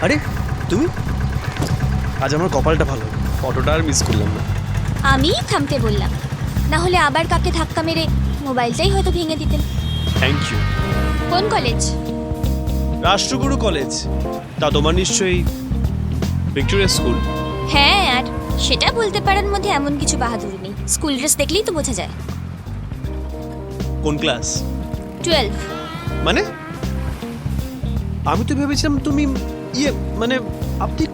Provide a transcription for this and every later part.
আরে তুমি, আজ আমার কপালটা ভালো, ফটোটা আর মিস করলাম না। আমি থামতে বললাম, না হলে আবার কাকে ধাক্কা মেরে মোবাইলটাই হয়তো ভেঙে দিতেন। Thank you. কোন কলেজ? রাষ্ট্রগুরু কলেজ। তা তোমার নিশ্চয়ই ভিক্টোরিয়া স্কুল। হ্যাঁ, আর সেটা বলতে পারার মধ্যে এমন কিছু বাহাদুরি নেই, স্কুল ড্রেস দেখলেই তো বোঝা যায়। কোন ক্লাস? 12। মানে আমি তো ভেবেছিলাম তুমি মানে আপনি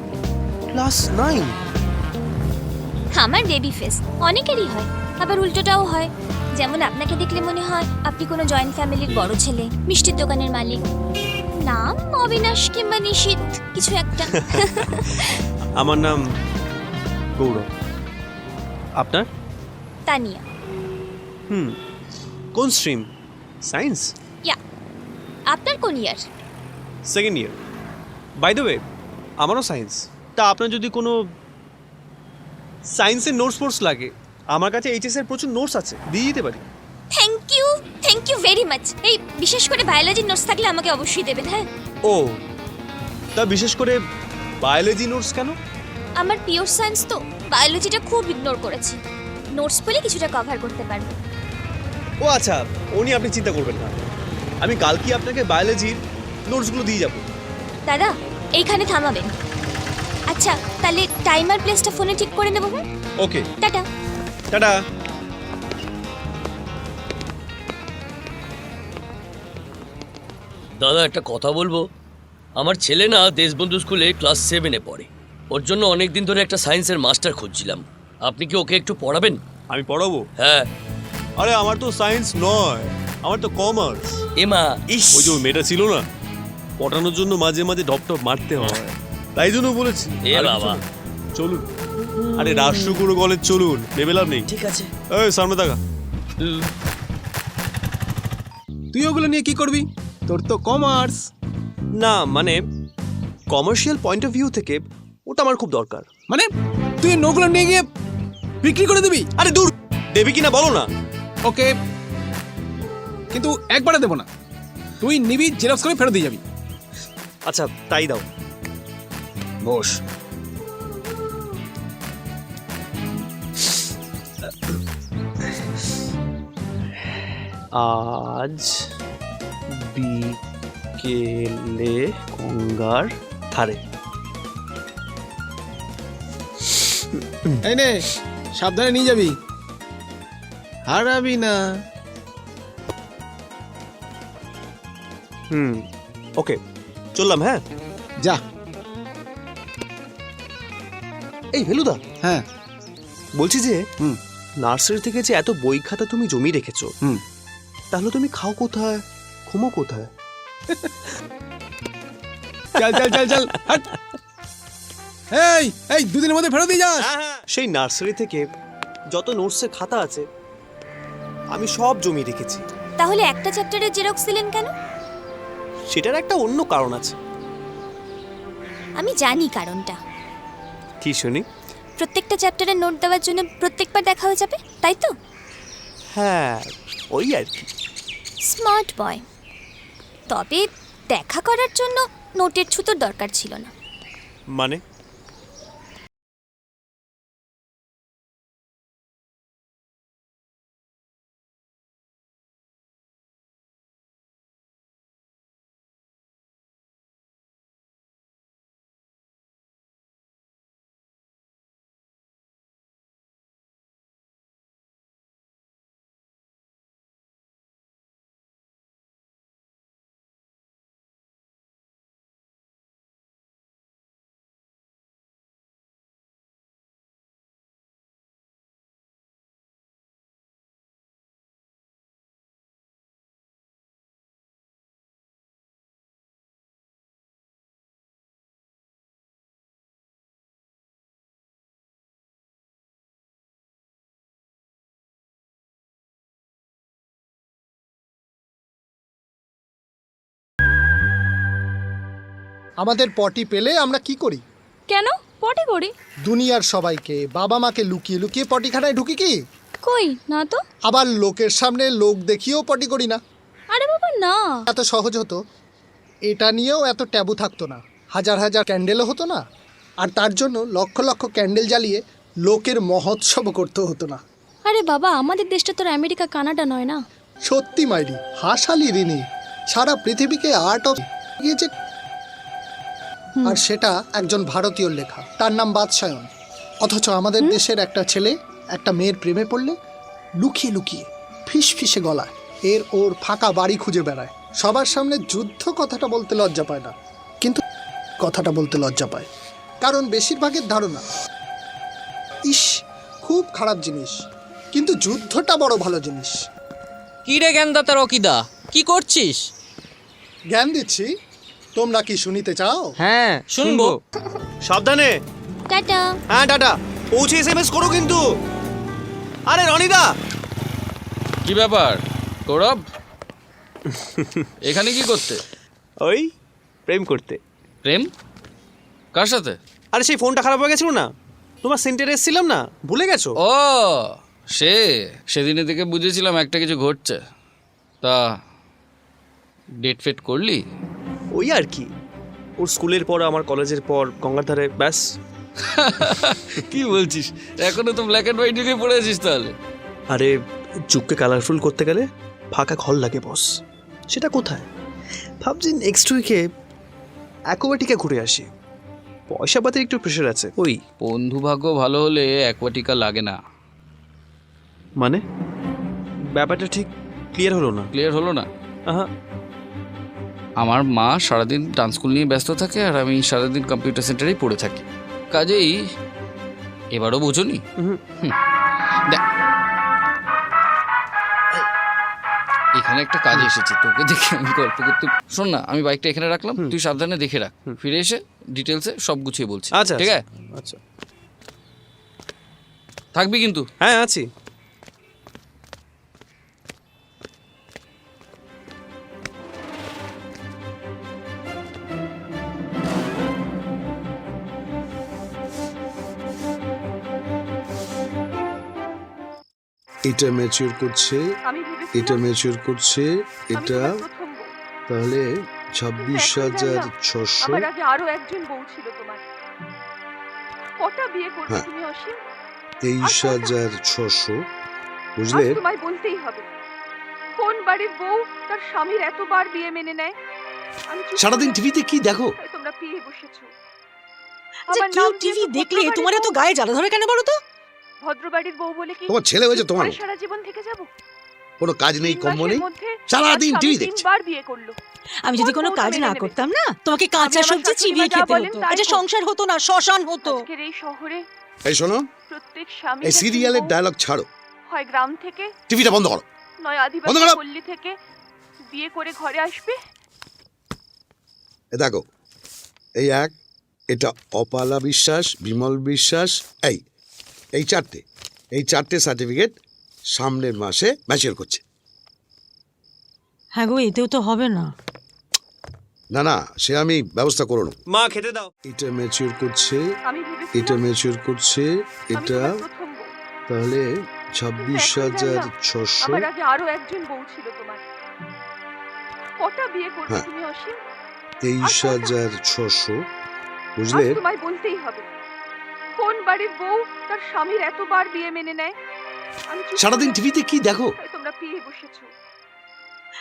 ক্লাস 9। আমার বেবি ফেস অনেকেরই হয়, আবার উল্টোটাও হয়। যেমন আপনাকে দেখলে মনে হয় আপনি কোনো জয়েন্ট ফ্যামিলির বড় ছেলে, মিষ্টির দোকানের মালিক। নাম অবিনাশ কিংবা নিশীথ কিছু একটা। আমার নাম গৌরব। আপনার? তানিয়া। কোন স্ট্রিম? সায়েন্স? ইয়া। আপনার কোন year? Second year. By the way, আমারও সায়েন্স। তা আপনার যদি কোনো সায়েন্সের নোটস লাগে, আমার কাছে এইচএস এর প্রচুর নোটস আছে, দিয়ে দিতে পারি। Thank you very much. এই বিশেষ করে বায়োলজির নোটস থাকলে আমাকে অবশ্যই দেবেন। হ্যাঁ। ও, তা বিশেষ করে বায়োলজি নোটস কেন? আমার পিওর সায়েন্স তো বায়োলজিটা খুব ইগনোর করেছি, নোটস বলে কিছুটা কভার করতে পারবো। ও আচ্ছা, ও নিয়ে আপনি চিন্তা করবেন না, আমি কালকে আপনাকে বায়োলজির নোটসগুলো দিয়ে যাব। দাদা, এইখানে থামাবেন। আচ্ছা, তাহলে টাইমার প্লেসটা ফোনে ঠিক করে নেব। ওকে, টাটা। টাটা। দাদা একটা কথা বলবো, আমার ছেলে না দেশবন্ধু স্কুলে ক্লাস 7-এ পড়ে। ওর জন্য অনেক দিন ধরে একটা সায়েন্সের মাস্টার খুঁজছিলাম। আপনি কি ওকে একটু পড়াবেন? আমি পড়াবো? হ্যাঁ। আরে আমার তো সায়েন্স নয়, আমার তো কমার্স। এমা, ইস, ওই যে ওই মেয়েটা ছিল না, পটানোর জন্য মাঝে মাঝে ঢপ মারতে হয়, তাই জন্য বলেছি। এ আর কিছু বাবা। না। চলুন, আরে রাষ্ট্রগুরু কলেজ চলুন, ভেবে লাভ নেই। ঠিক আছে। এই সামনে থাকা। তুই ওগুলো নিয়ে কি করবি? তোর তো কমার্স। না মানে কমার্শিয়াল পয়েন্ট অফ ভিউ থেকে ওটা আমার খুব দরকার। মানে তুই নোগুলো নিয়ে গিয়ে বিক্রি করে দিবি? আরে দূর, দেবে কিনা বলো না। ওকে, কিন্তু একবারে দেবো না, তুই নিবি, জেরক্স করে ফেরত দিয়ে যাবি। আচ্ছা তাই দাও। বস। আজ বিকেলে গঙ্গার ধারে। এই নে, সাবধানে নিয়ে যাবি, হারাবি না। ওকে, চললাম। হ্যাঁ যা। এই ভেলুদা, হ্যাঁ বলছি যে হুম নার্সারি থেকে যে এত বই খাতা তুমি জমি রেখেছো, হুম তাহলে তুমি খাও কোথায়, ঘুমো কোথায়? চল চল চল চল, হাট। এই এই দুদিনের মধ্যে ফেরত দিয়ে যাস। সেই নার্সারি থেকে যত নোটসের খাতা আছে আমি সব জমি রেখেছি। তাহলে একটা চ্যাপ্টারের জেরক্স দিলেন কেন? সেটার একটা অন্য কারণ আছে। আমি জানি কারণটা। কি শুনি? প্রত্যেকটা চ্যাপ্টারের নোট দেওয়ার জন্য প্রত্যেকবার দেখা হয়ে যাবে, তাই তো? হ্যাঁ, ওই আর কি। Smart boy. তবে দেখা করার জন্য নোটের ছুতোর দরকার ছিল না। মানে আমাদের পটি পেলে আমরা কি করি? কেন পটি করি? দুনিয়ার সবাইকে, বাবা মাকে লুকিয়ে লুকিয়ে পটিখানায় ঢুকি কি? কই না তো। আবার লোকের সামনে লোক দেখিয়েও পটি করি না। আরে বাবা না। এত সহজ হতো, এটা নিয়েও এত ট্যাবু থাকতো না। হাজার হাজার ক্যান্ডেলও হতো না, আর তার জন্য লক্ষ লক্ষ ক্যান্ডেল জ্বালিয়ে লোকের মহোৎসব করতে হতো না। আরে বাবা, আমাদের দেশটা তোর আমেরিকা কানাডা নয় না। সত্যি মাইরি, হাসালি রিনি, সারা পৃথিবীকে আর্ট অফ গিয়েছে, আর সেটা একজন ভারতীয় লেখা, তার নাম বাদশায়ন। অথচ আমাদের দেশের একটা ছেলে একটা মেয়ের প্রেমে পড়লে লুকিয়ে লুকিয়ে ফিস ফিসে গলায় ওর ফাঁকা বাড়ি খুঁজে বেড়ায়। সবার সামনে যুদ্ধ কথাটা বলতে লজ্জা পায় না, কিন্তু কথাটা বলতে লজ্জা পায়, কারণ বেশিরভাগের ধারণা ইস খুব খারাপ জিনিস, কিন্তু যুদ্ধটা বড় ভালো জিনিস। কি রে জ্ঞানদাতা রকিদা, কি করছিস? জ্ঞান দিচ্ছি, তোমরা কি শুনিতে চাও? হ্যাঁ শুনবো। সাবধানে। টাটা। হ্যাঁ টাটা, পৌঁছে SMS করো কিন্তু। আরে রনিদা, কি ব্যাপার গৌরব, এখানে কি করতে? ওই প্রেম করতে। প্রেম কার সাথে? আরে সেই ফোনটা খারাপ হয়ে গেছিল না, তোমার সেন্টারে এসেছিলাম না, ভুলে গেছো? ও সেদিনে থেকে বুঝেছিলাম একটা কিছু ঘটছে। তা ডেট ফেট করলি? ওই আর কি, ওর স্কুলের পর আমার কলেজের পর গঙ্গার ধারে, ব্যাস। কি বলছিস, এখনো তো ব্ল্যাক অ্যান্ড হোয়াইট দিকে পড়ে আছিস তাহলে? আরে যুগকে কালারফুল করতে গেলে ফাঁকা ঘর লাগে বস, সেটা কোথায়? ভাবছি নেক্সট উইকে অ্যাকোয়াটিকা ঘুরে আসি, পয়সা পাতির একটু প্রেশার আছে। ওই বন্ধু ভাগ্য ভালো হলে অ্যাকোয়াটিকা লাগে না। মানে ব্যাপারটা ঠিক ক্লিয়ার হলো না। ক্লিয়ার হলো না? আহা, আমার মা সারাদিন ডান্স স্কুল নিয়ে ব্যস্ত থাকে আর আমি সারাদিন কম্পিউটার সেন্টারেই পড়ে থাকি, কাজেই এবারও বোঝনি। হুম। দেখ, এখানে একটা কাজে এসেছি, তোকে দেখে আমি গল্প করতে। শোন না, আমি বাইকটা এখানে রাখলাম, তুই সাবধানে দেখে রাখ, ফিরে এসে ডিটেলসে সব গুছিয়ে বলছি। আচ্ছা ঠিক আছে? আচ্ছা, থাকবি কিন্তু। হ্যাঁ আছি। এটা ম্যাচিউর করছে, এটা ম্যাচিউর করছে, এটা তাহলে 26,600। আরো একজন বউ ছিল তোমার, কটা বিয়ে করবে হ্যাঁ। তুমি অসীম? 23,600, বুঝলে? আজ তোমায় বলতেই হবে, কোন বাড়ির বউ তার স্বামীর এতবার বিয়ে মেনে নেয়? আমি চুপ সারাদিন করে টিভিতে কি দেখো? তাই তোমরা পিয়ে বসেছো। আচ্ছা আমার কেউ নাম টিভি যেহেতু দেখলে ভদ্রবাড়ির তোমার এত বউ, গায়ে জ্বালা ধরে কেন বলো তো? ভদ্রবাড়ির বউ বলে কি তোমার ছেলে হয়েছে তোমার আমি মতো। সারা জীবন থেকে যাব? কোনো কাজ নেই, 3 কম্ম মাসের নেই, মধ্যে সারাদিন আমার টিভি স্বামী দেখছে। 3 বার বিয়ে করলো। আমি যদি কোনো কোন কাজ বউ না মেনে করতাম না, তোমাকে কাঁচা আমি আমার সবজি চিবিয়ে শাশুড়ি মা যা খেতে বলেন হতো। তাই আচ্ছা করব। সংসার হতো না, শ্মশান হতো। আজকের এই শহরে এই শোনো, প্রত্যেক স্বামী এই সিরিয়ালের ডায়লগ ছাড়ো, হয় গ্রাম থেকে টিভিটা বন্ধ করো। নয় বন্ধ আদিবাসী করো। পল্লী থেকে বিয়ে করে ঘরে আসবে। এ দেখো, এই এক, এটা অপালা বিশ্বাস, বিমল বিশ্বাস, এই চারটে সার্টিফিকেট সামনের মাসে ম্যাচিউর করছে। হ্যাঁ গো, এতেও তো হবে না। না না, সে আমি ব্যবস্থা করো না। মা খেতে দাও। এটা ম্যাচিউর করছে, আমি এটা ভেবেছিলাম ম্যাচিউর করছে, আমি এটা তোমার প্রথম বউ। তাহলে কিন্তু এখন জানলাম, 26,600। আমার আগে আরো একজন বউ ছিল তোমার, কটা বিয়ে করবে হ্যাঁ। তুমি অসীম? 23,600, বুঝলে? আজ তোমায় বলতেই হবে, কোন বাড়ির বউ তার স্বামীর এতবার বিয়ে মেনে নেয়? আমি চুপ সারাদিন করে টিভিতে কি দেখো? তাই তোমরা পিয়ে বসেছো।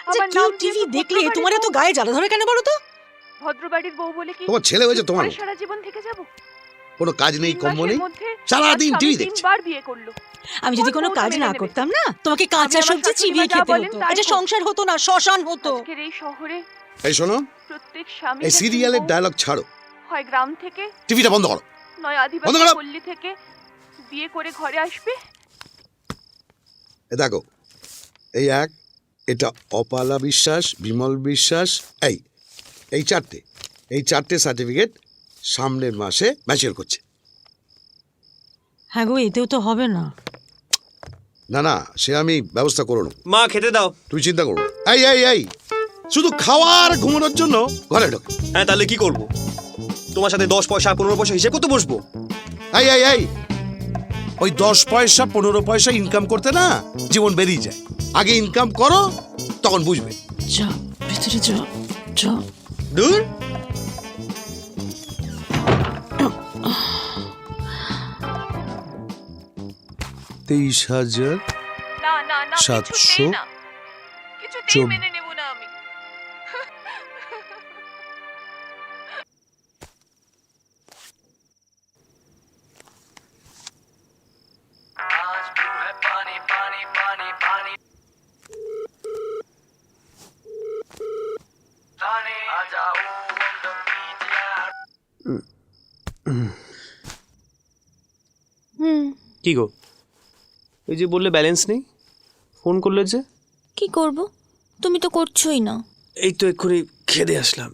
আচ্ছা আমার কেউ নাম টিভি যেহেতু দেখলে ভদ্রবাড়ির তোমার এত বউ, গায়ে জ্বালা ধরে কেন বলো তো? ভদ্রবাড়ির বউ বলে কি তোমার ছেলে হয়েছে তোমার আমি মতো। সারা জীবন থেকে যাব? কোনো কাজ নেই, 3 কম্ম মাসের নেই, মধ্যে সারাদিন আমার টিভি স্বামী দেখছে। 3 বার বিয়ে করলো। আমি যদি কোন কোনো বউ কাজ মেনে না নেবে? করতাম না, তোমাকে কাঁচা আমার সবজি শাশুড়ি চিবিয়ে মা যা খেতে বলেন হতো। তাই আচ্ছা করব। সংসার হতো না, শ্মশান হতো। আজকের এই শহরে এই শোনো, প্রত্যেক স্বামী এই সিরিয়ালের ডায়লগ ছাড়ো, হয় গ্রাম থেকে টিভিটা বন্ধ করো। নয় বন্ধ আদিবাসী করো। পল্লী থেকে বিয়ে করে ঘরে আসবে। এ দেখো, এই এক, এটা অপালা বিশ্বাস, বিমল বিশ্বাস, এই চারটে সার্টিফিকেট সামনের মাসে ম্যাচিউর করছে। হ্যাঁ গো, এতেও তো হবে না। না না, সে আমি ব্যবস্থা করো না। মা খেতে দাও। তুই চিন্তা করো না। এই শুধু খাওয়ার ঘুমানোর জন্য ঘরে ঢোকে। হ্যাঁ তাহলে কি করব? তোমার সাথে 10 পয়সা 15 পয়সা হিসেব করতে বসবো? এই ওই 10 পয়সা 15 পয়সা ইনকাম করতে না জীবন বেরিয়ে যায়। আগে ইনকাম করো, তখন বুঝবে। যা ভিতরে যা, যা। দূর, 23,000 না না না 700 কিছুতেই না কিছুতেই মেনে নেব না আমি। কি গো, ওই যে বললে ব্যালেন্স নেই, ফোন করলে যে? কি করব? তুমি তো করছোই না। এই তো এক্ষুনি খেদে আসলাম,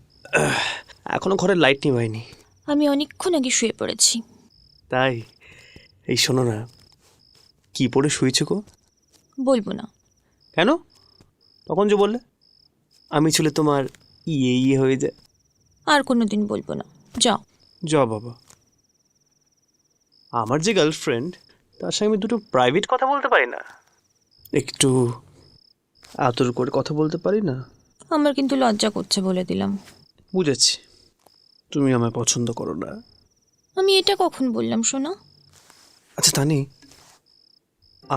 এখনো ঘরের লাইট নিভাইনি। আমি অনেকক্ষণ আগে শুয়ে পড়েছি। তাই? এই শোনো না, কি পড়ে শুয়েছো গো? বলবো না। কেন? তখন যে বললে আমি ছিল তোমার ইয়ে হয়ে যায়। আর কোনোদিন বলবো না, যাও। যা বাবা, আমার যে গার্লফ্রেন্ড তার সঙ্গে আমি দুটো প্রাইভেট কথা বলতে পারি না? একটু আদর করে কথা বলতে পারি না? আমার কিন্তু লজ্জা করছে, বলে দিলাম। বুঝেছি, তুমি আমায় পছন্দ করো না। আমি এটা কখন বললাম সোনা? আচ্ছা তানি,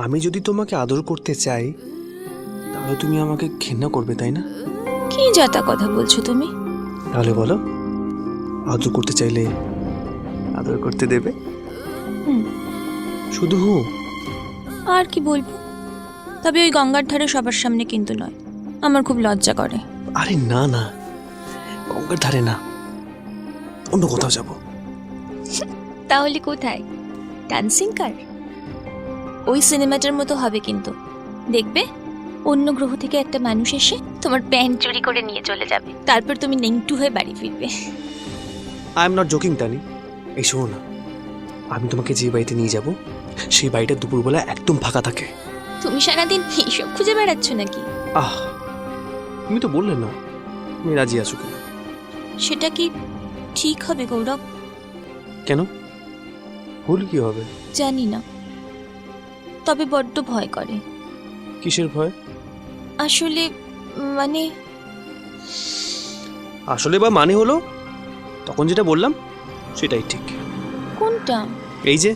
আমি যদি তোমাকে আদর করতে চাই তাহলে তুমি আমাকে ঘৃণা করবে, তাই না? কি যাতা কথা বলছো তুমি? তাহলে বলো, আদর করতে চাইলে আদর করতে দেবে? হুম। শুধু আর কি বলবো, তবে ওই গঙ্গার ধারে সবার সামনে কিন্তু নয়, আমার খুব লজ্জা করে। আরে না না, গঙ্গার ধারে না, অন্য কোথাও যাব। তাহলে কোথায়? ডান্সিং কার? ওই সিনেমাটার মতো হবে কিন্তু, দেখবে অন্য গ্রহ থেকে একটা মানুষ এসে তোমার প্যান্ট চুরি করে নিয়ে চলে যাবে, তারপর তুমি নেংটু হয়ে বাড়ি ফিরবে। আই এম নট জোকিং তানি। এই শোনো না, আমি তোমাকে যে বাড়িতে নিয়ে যাব সেই বাড়িটা দুপুরবেলা একদম ফাঁকা থাকে। তুমি সারাদিন এইসব খুঁজে বেড়াচ্ছ নাকি? আহ, তুমি তো বললে না তুমি রাজি আছো কিনা। সেটা কি ঠিক হবে গৌরব? কেন, ভুল কি হবে? জানি না, তবে বড্ড ভয় করে। কিসের ভয়? আসলে মানে আসলে বা মানে হলো তখন যেটা বললাম সেটাই ঠিক। কোনটা? এই যে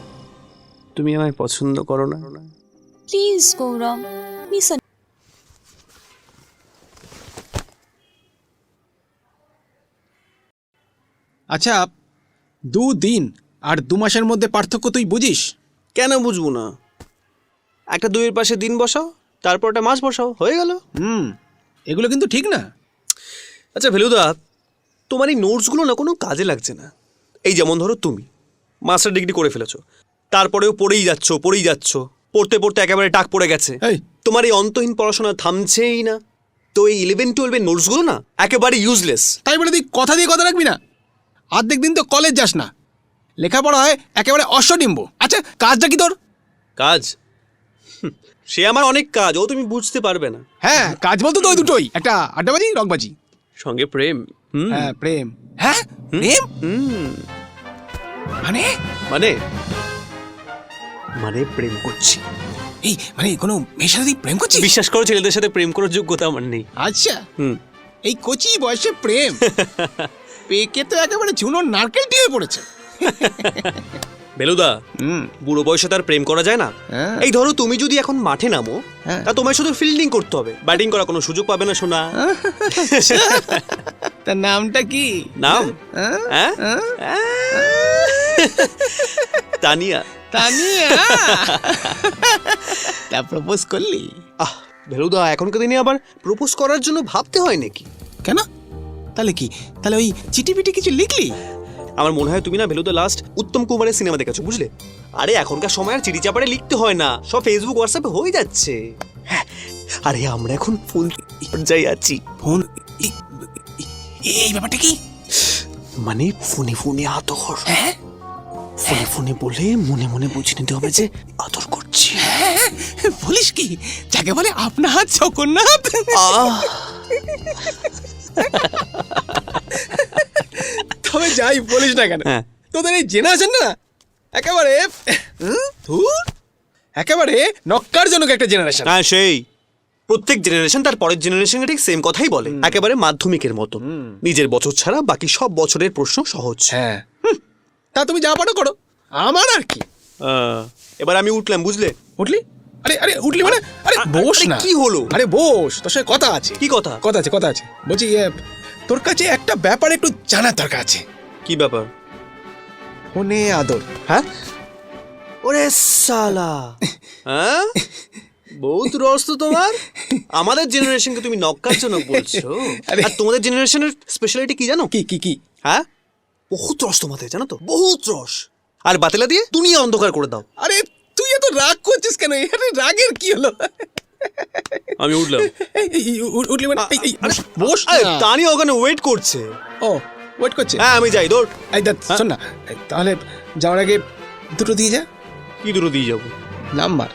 তুমি আমায় পছন্দ করো না। Please Gaurav, miss. আচ্ছা, 2 দিন আর 2 মাসের মধ্যে পার্থক্য তুই বুঝিস? কেন বুঝবো না? একটা দুইয়ের পাশে দিন বসাও, তারপর একটা মাস বসাও, হয়ে গেল। এগুলো কিন্তু ঠিক না। আচ্ছা ভেলুদা, তোমার এই নোটসগুলো না কোনো কাজে লাগছে না। এই যেমন ধরো তুমি মাস্টার ডিগ্রি করে ফেলেছো, তারপরেও পড়েই যাচ্ছ, পড়তে পড়তে একেবারে টাক পড়ে গেছে। এই তোমার এই অন্তহীন পড়াশোনা থামছেই না। তো এই 11-12 নোটসগুলো না একেবারে ইউজলেস। তাই বলে তুই কথা দিয়ে কথা রাখবি না? অর্ধেক দিন তো কলেজ যাস না, লেখাপড়া হয় একেবারে অশ্বডিম্ব। আচ্ছা, কাজটা কি তোর? কাজ? সে আমার অনেক কাজ, ও তুমি বুঝতে পারবে না। হ্যাঁ, কাজ বলতো তো ওই দুটোই, একটা আড্ডাবাজি, রকবাজি, সঙ্গে প্রেম। হ্যাঁ প্রেম। হ্যাঁ প্রেম মানে মানে মানে প্রেম করছি। এই মানে কোনো মেয়ের সাথে তুই প্রেম করছিস? বিশ্বাস করো, ছেলেদের সাথে প্রেম করার যোগ্যতা আমার নেই। আচ্ছা, এই কচি বয়সে প্রেম পেকে তো একেবারে ঝুনোর নারকেলটি হয়ে পড়েছে। বেলুদা, বুড়ো বয়সে তার প্রেম করা যায় না। এই ধরো তুমি যদি এখন মাঠে নামো, তা তোমায় শুধু ফিল্ডিং করতে হবে, ব্যাটিং করার কোনো সুযোগ পাবে না শোনা। তার নামটা কি? নাম? তানিয়া। তানিয়া? তা প্রপোজ করলি? আহ ভেলুদা, এখনকার দিনে আবার প্রপোজ করার জন্য ভাবতে হয় নাকি? কেন? তাহলে কি, তাহলে ওই চিঠিপিটি কিছু লিখলি? আমার মনে হয় তুমি না ভেলুদা লাস্ট উত্তম কুমারের সিনেমা দেখেছো, বুঝলে? আরে এখনকার সময় আর চিঠি চাপারে লিখতে হয় না, সব ফেসবুক হোয়াটসঅ্যাপে হয়ে যাচ্ছে। হ্যাঁ, আরে আমরা এখন ফোন যাই আছি। ফোন? এই ব্যাপারটা কি? মানে ফোনে ফোনে আদর। হ্যাঁ, ফোনে ফোনে বলে মনে মনে বুঝে নিতে হবে যে আদর করছি। বলিস কি? যাকে বলে আপনার জগন্নাথ। তবে যাই বলিস না কেন, তোদের এই জেনারেশন না একেবারে একেবারে নক্কারজনক একটা জেনারেশন। হ্যাঁ, সেই প্রত্যেক জেনারেশন তার পরের জেনারেশনকে ঠিক সেম কথাই বলে, একেবারে মাধ্যমিকের মতো। নিজের বছর ছাড়া বাকি সব বছরের প্রশ্ন সহজ। হ্যাঁ, তা তুমি যা পারো করো, আমার আর কি। এবার আমি উঠলাম, বুঝলে? উঠলি? আরে আরে উঠলি মানে? আরে বস আরে না। কি হলো? আরে বস, তোর সাথে কথা আছে। কি কথা? কথা আছে বলছি তোর কাছে একটা ব্যাপার একটু জানার দরকার আছে। কি ব্যাপার? ফোনে আদর। হ্যাঁ? ওরে সালা, হ্যাঁ, বহুত রস তো তোমার। আমাদের জেনারেশনকে তুমি নক্কারজনক বলছো, আরে- আর তোমাদের জেনারেশনের স্পেশালিটি কি জানো? কি কি কি? হ্যাঁ, বহুত রস তোমাদের, জানো তো, বহুত রস। আর বাতিলা দিয়ে দুনিয়া অন্ধকার করে দাও। আরে তুই এত রাগ করছিস কেন? আরে রাগের কি হলো? আমি উঠলাম। উঠলি মানে? বস আরে, না। তানি ওখানে ওয়েট করছে। ও ওয়েট করছে? হ্যাঁ, আমি যাই, দৌড়। এই দেখ, শোন না, তাহলে যাওয়ার আগে দুটো দিয়ে যা। কি দুটো দিয়ে যাবো? নাম্বার।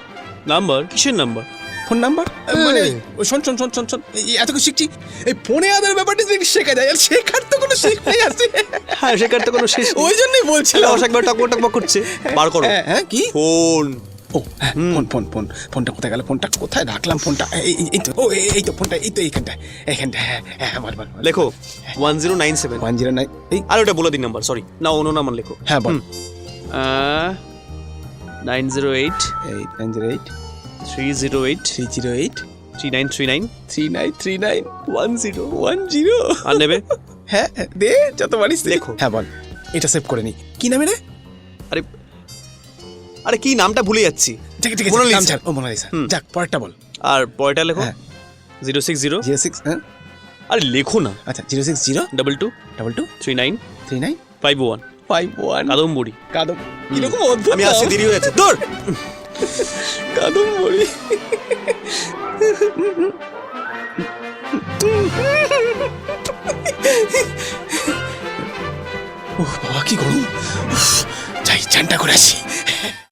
নাম্বার? কিসের নাম্বার? Phone number. মানে শোন শোন শোন শোন শোন, এত কিছু শিখছি, এই ফোনে আদার ব্যাপারটা যদি শেখা যায়, আর শেখার তো কোনো শেষ নেই আছে। হ্যাঁ, শেখার তো কোনো শেষ নেই। ওই জন্যই বলছিলাম। রস একবার টকবক টকবক করছে, বার করো। হ্যাঁ কি? ফোন। ও হ্যাঁ, ফোনটা কোথায় গেল? ফোনটা কোথায় রাখলাম? ফোনটা এই তো, এই তো ফোনটা, এই তো এইখানটায়। হ্যাঁ বল। লেখো 1097। 109। এই আর ওটা বলে দিন নাম্বার, সরি, না অন্য নাম্বার লেখো। হ্যাঁ বল। 908 908 308 308 3939 3939 1010। আর নেবে? হ্যাঁ দে, যত পারিস দে। লেখো। হ্যাঁ বল, এটা সেভ করে নি। কি নামে রে? আরে আরে কি নামটা ভুলে যাচ্ছি। ঠিক আছে মোনালিসা। নাম ছাড়। ও মোনালিসা। যাক, পরেরটা বল। আর পরেরটা লেখো হ্যাঁ। 060। 06 হ্যাঁ আরে লেখো না। আচ্ছা 060 22 22 39 39 51 51 কাদম্বরী। কাদম। এরকম অদ্ভুত আমি আসছি, দেরি হয়ে যাচ্ছে, দৌড়। কাদম্বরী। ও বাবা, কি গরম! উফ, যাই চানটা করে আসি।